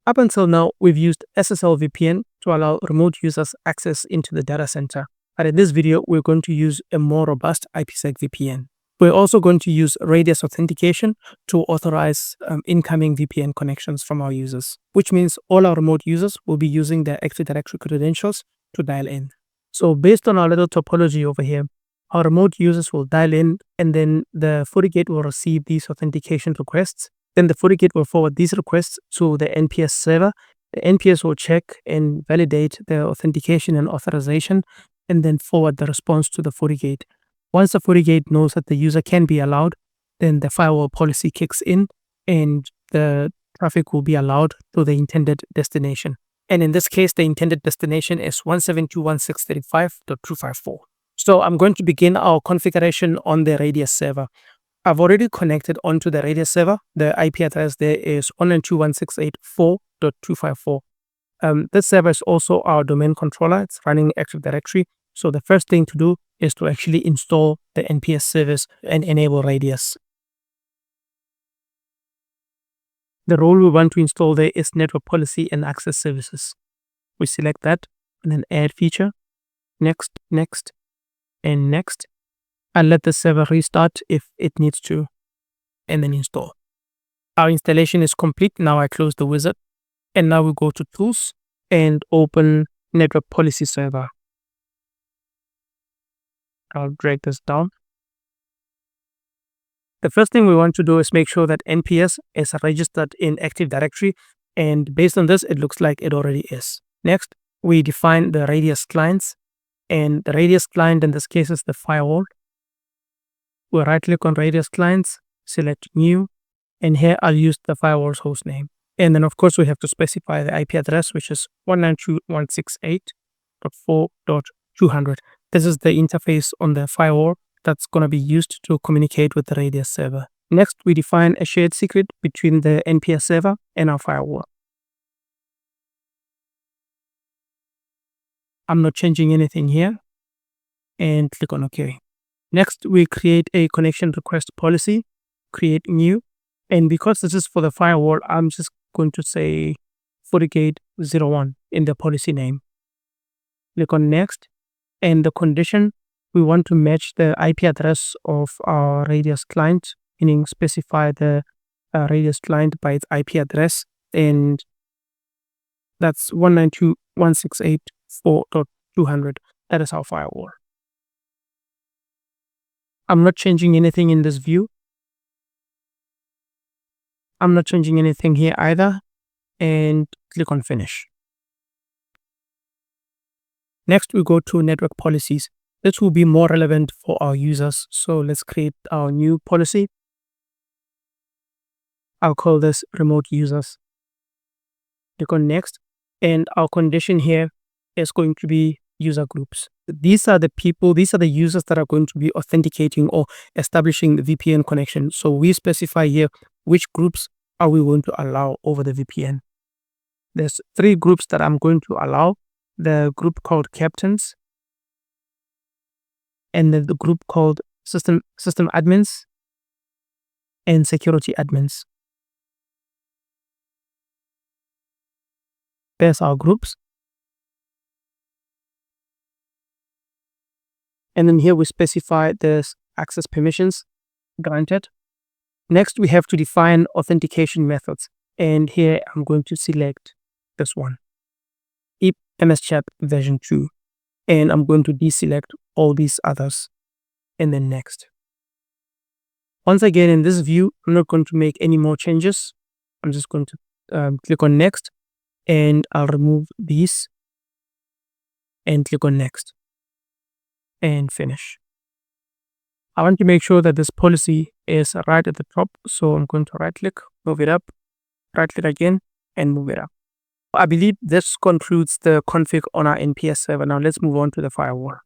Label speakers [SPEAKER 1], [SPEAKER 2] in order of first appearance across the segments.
[SPEAKER 1] Up until now, we've used SSL VPN to allow remote users access into the data center. But in this video, we're going to use a more robust IPSec VPN. We're also going to use radius authentication to authorize incoming VPN connections from our users, which means all our remote users will be using their Active Directory credentials to dial in. So based on our little topology over here, our remote users will dial in, and then the Fortigate will receive these authentication requests. Then the Fortigate will forward these requests to the NPS server. The NPS will check and validate the authentication and authorization, and then forward the response to the Fortigate. Once the Fortigate knows that the user can be allowed, then the firewall policy kicks in, and the traffic will be allowed to the intended destination. And in this case, the intended destination is 172.168.5.254. So I'm going to begin our configuration on the radius server. I've already connected onto the radius server. The IP address there is 192.168.4.254. This server is also our domain controller. It's running Active Directory. So the first thing to do is to actually install the NPS service and enable radius. The role we want to install there is network policy and access services. We select that and then add feature, next, and next. And let the server restart if it needs to, and then install. Our installation is complete. Now I close the wizard, and now we go to tools and open network policy server. I'll drag this down. The first thing we want to do is make sure that NPS is registered in Active Directory, and based on this, it looks like it already is. Next, we define the radius clients, and the radius client in this case is the firewall. We'll right click on radius clients, select new, and here I'll use the firewall's host name. And then of course we have to specify the IP address, which is 192.168.4.200. This is the interface on the firewall that's going to be used to communicate with the radius server. Next, we define a shared secret between the NPS server and our firewall. I'm not changing anything here, and click on OK. Next, we create a connection request policy, create new, and because this is for the firewall, I'm just going to say Fortigate 01 in the policy name. Click on next, and the condition, we want to match the IP address of our radius client, meaning specify the radius client by its IP address, and that's 192.168.4.200. That is our firewall. I'm not changing anything in this view. I'm not changing anything here either, and click on finish. Next, we go to network policies. This will be more relevant for our users. So let's create our new policy. I'll call this remote users. Click on next, and our condition here is going to be user groups. These are the people, these are the users that are going to be authenticating or establishing the VPN connection. So we specify here which groups are we going to allow over the VPN. There's 3 groups that I'm going to allow. The group called captains, and then the group called system admins and security admins. There's our groups. And then here we specify the access permissions granted. Next, we have to define authentication methods. And here I'm going to select this one, IPSec version 2. And I'm going to deselect all these others, and then next. Once again, in this view, I'm not going to make any more changes. I'm just going to click on next, and I'll remove these and click on next and finish. I want to make sure that this policy is right at the top, so I'm going to right click, move it up, right click again, and move it up. I believe this concludes the config on our NPS server. Now let's move on to the firewall.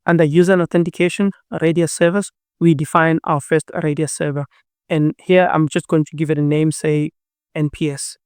[SPEAKER 1] Under user and authentication, radius servers, we define our first radius server. And here I'm just going to give it a name, say NPS.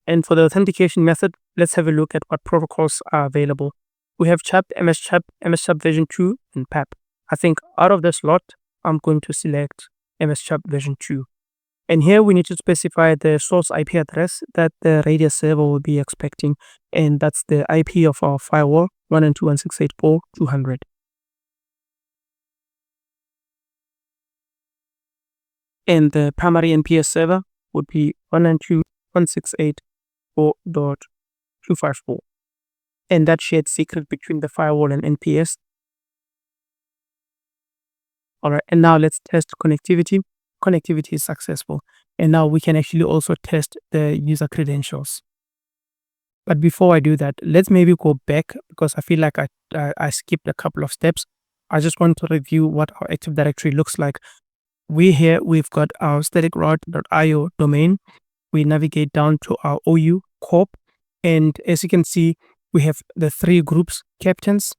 [SPEAKER 1] And for the authentication method, let's have a look at what protocols are available. We have CHAP, MS-CHAP version 2, and PAP. I think out of this lot, I'm going to select MS-CHAP version 2. And here we need to specify the source IP address that the radius server will be expecting. And that's the IP of our firewall, 192.168.4.200. And the primary NPS server would be 192.168.4.254. And that shared secret between the firewall and NPS. All right, and now let's test connectivity. Connectivity is successful. And now we can actually also test the user credentials. But before I do that, let's maybe go back because I feel like I skipped a couple of steps. I just want to review what our Active Directory looks like. We've got our staticroute.io domain. We navigate down to our OU corp. And as you can see, we have the three groups: captains,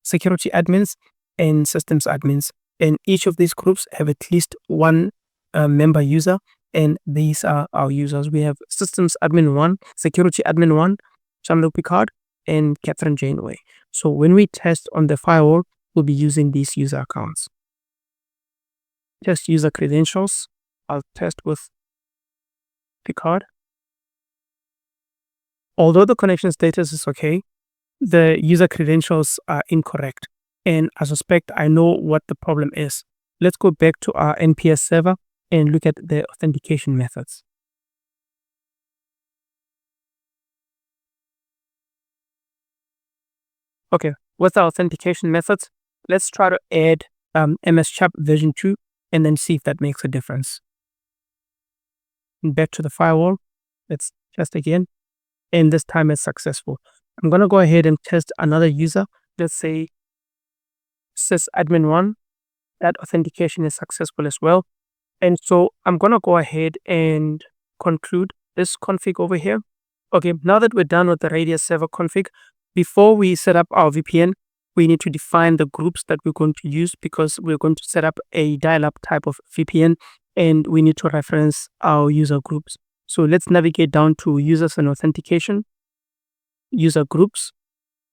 [SPEAKER 1] security admins, and systems admins. And each of these groups have at least one member user. And these are our users. We have systems admin 1, security admin 1, Jean-Luc Picard, and Catherine Janeway. So when we test on the firewall, we'll be using these user accounts. Test user credentials. I'll test with Picard. Although the connection status is okay, the user credentials are incorrect. And I suspect I know what the problem is. Let's go back to our NPS server and look at the authentication methods. Okay, with our authentication methods, let's try to add MSCHAP version 2 and then see if that makes a difference. Back to the firewall, let's test again, and this time it's successful. I'm going to go ahead and test another user. Let's say sysadmin 1, that authentication is successful as well. And so I'm going to go ahead and conclude this config over here. Okay, now that we're done with the radius server config, before we set up our VPN, we need to define the groups that we're going to use because we're going to set up a dial-up type of VPN and we need to reference our user groups. So let's navigate down to users and authentication, user groups,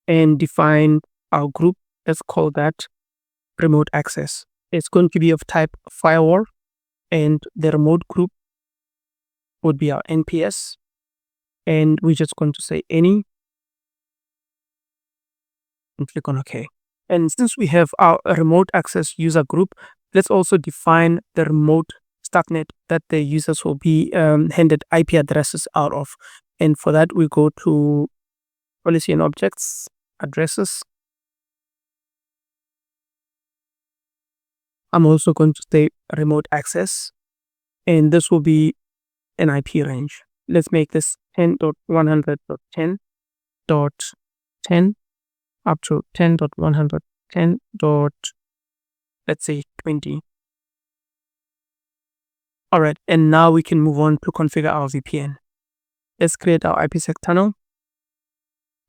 [SPEAKER 1] and define our group. Let's call that remote access. It's going to be of type firewall, and the remote group would be our NPS. And we're just going to say any and click on OK. And since we have our remote access user group, let's also define the remote subnet that the users will be handed IP addresses out of. And for that, we go to policy and objects, addresses. I'm also going to say remote access, and this will be an IP range. Let's make this 10.100.10.10 up to 10.110. Let's say 20. All right, and now we can move on to configure our VPN. Let's create our IPSec tunnel.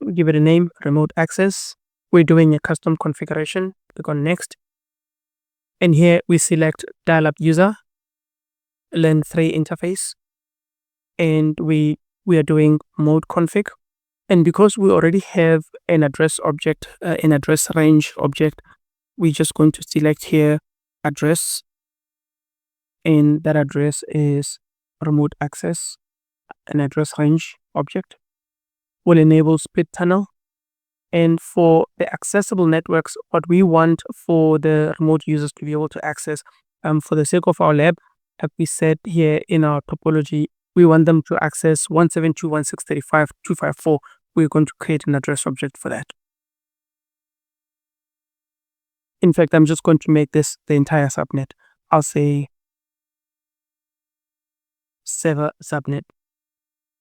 [SPEAKER 1] We'll give it a name, remote access. We're doing a custom configuration. Click on next. And here we select dial-up user, LAN 3 interface, and we are doing mode config. And because we already have an address object, an address range object, we're just going to select here address, and that address is remote access, an address range object. Will enable split tunnel. And for the accessible networks, what we want for the remote users to be able to access, for the sake of our lab, like we said here in our topology, we want them to access 172.168.254. We're going to create an address object for that. In fact, I'm just going to make this the entire subnet. I'll say server subnet,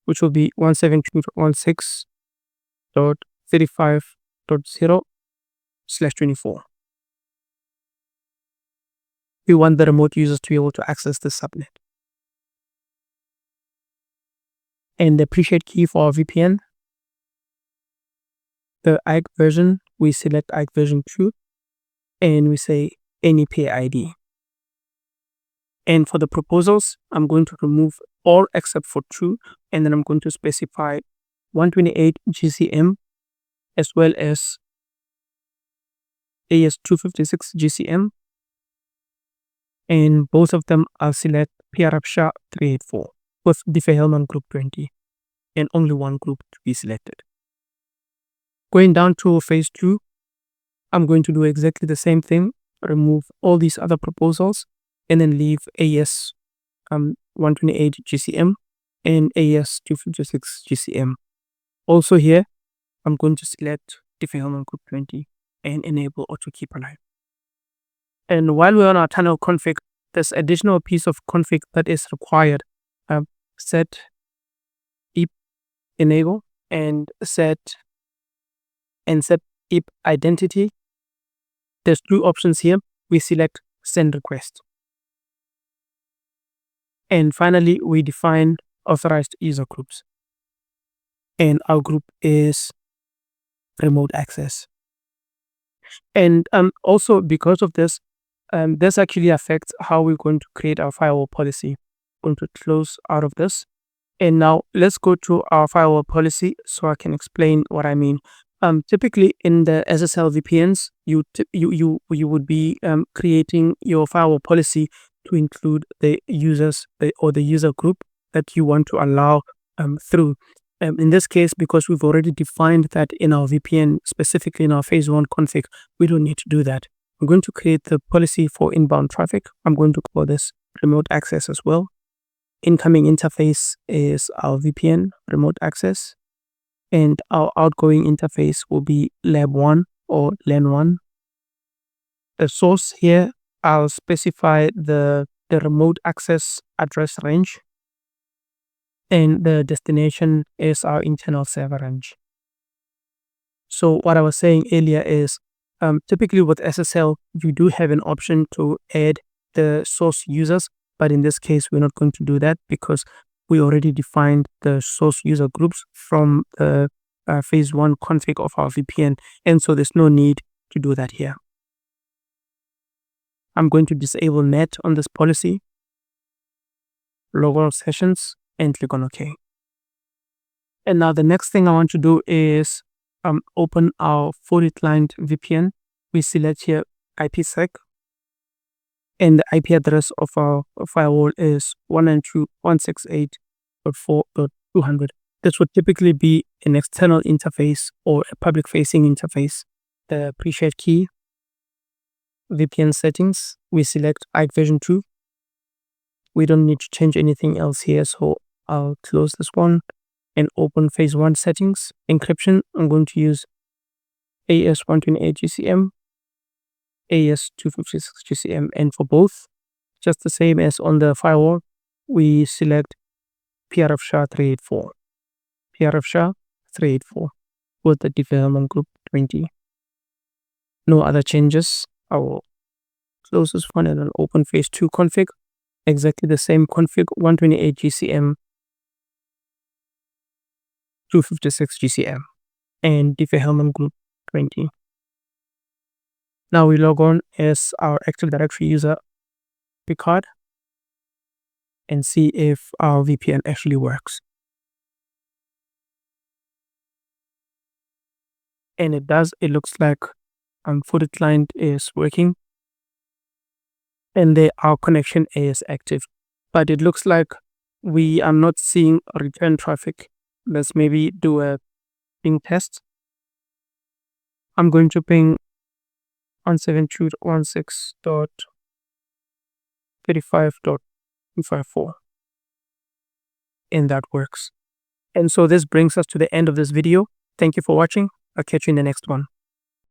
[SPEAKER 1] which will be 172.168.35.0/24. We want the remote users to be able to access this subnet. And the preset key for our VPN, the IPSec version, we select IPSec version 2, and we say any pair ID. And for the proposals, I'm going to remove all except for 2, and then I'm going to specify 128 GCM as well as AS256 GCM And both of them, I'll select PRF 384 with Diffie-Hellman group 20 and only one group to be selected. Going down to phase 2, I'm going to do exactly the same thing, remove all these other proposals, and then leave AES 128 GCM and AES 256 GCM. Also here, I'm going to select Diffie-Hellman group 20 and enable auto keep alive. And while we're on our tunnel config, there's additional piece of config that is required. Set IP enable and set IP identity. There's two options here. We select send request. And finally, we define authorized user groups. And our group is remote access. And also because of this, this actually affects how we're going to create our firewall policy. I'm going to close out of this. And now let's go to our firewall policy so I can explain what I mean. Typically in the SSL VPNs, you would be creating your firewall policy to include the users or the user group that you want to allow through. In this case, because we've already defined that in our VPN, specifically in our phase 1 config, we don't need to do that. I'm going to create the policy for inbound traffic. I'm going to call this remote access as well. Incoming interface is our VPN remote access, and our outgoing interface will be lab 1 or LAN 1. The source here, I'll specify the remote access address range, and the destination is our internal server range. So what I was saying earlier is typically with SSL, you do have an option to add the source users, but in this case, we're not going to do that because we already defined the source user groups from the phase 1 config of our VPN, and so there's no need to do that here. I'm going to disable net on this policy, log all sessions, and click on OK. And now the next thing I want to do is open our Fortigate VPN. We select here IPSec, and the IP address of our firewall is 192.168.4.200. This would typically be an external interface or a public-facing interface. The pre-shared key, VPN settings, we select IPv version 2. We don't need to change anything else here, so I'll close this one and open phase 1 settings. Encryption, I'm going to use AES 128 GCM, AES 256 GCM, and for both, just the same as on the firewall, we select PRF 384. PRF 384 with the Diffie-Hellman group 20. No other changes. I will close this one and then open phase 2 config. Exactly the same config, 128 GCM, 256 GCM, and Diffie-Hellman group 20. Now we log on as our Active Directory user Picard and see if our VPN actually works. And it does. It looks like Fortigate is working and our connection is active, but it looks like we are not seeing return traffic. Let's maybe do a ping test. I'm going to ping 172.168.35.254, and that works. And so this brings us to the end of this video. Thank you for watching. I'll catch you in the next one.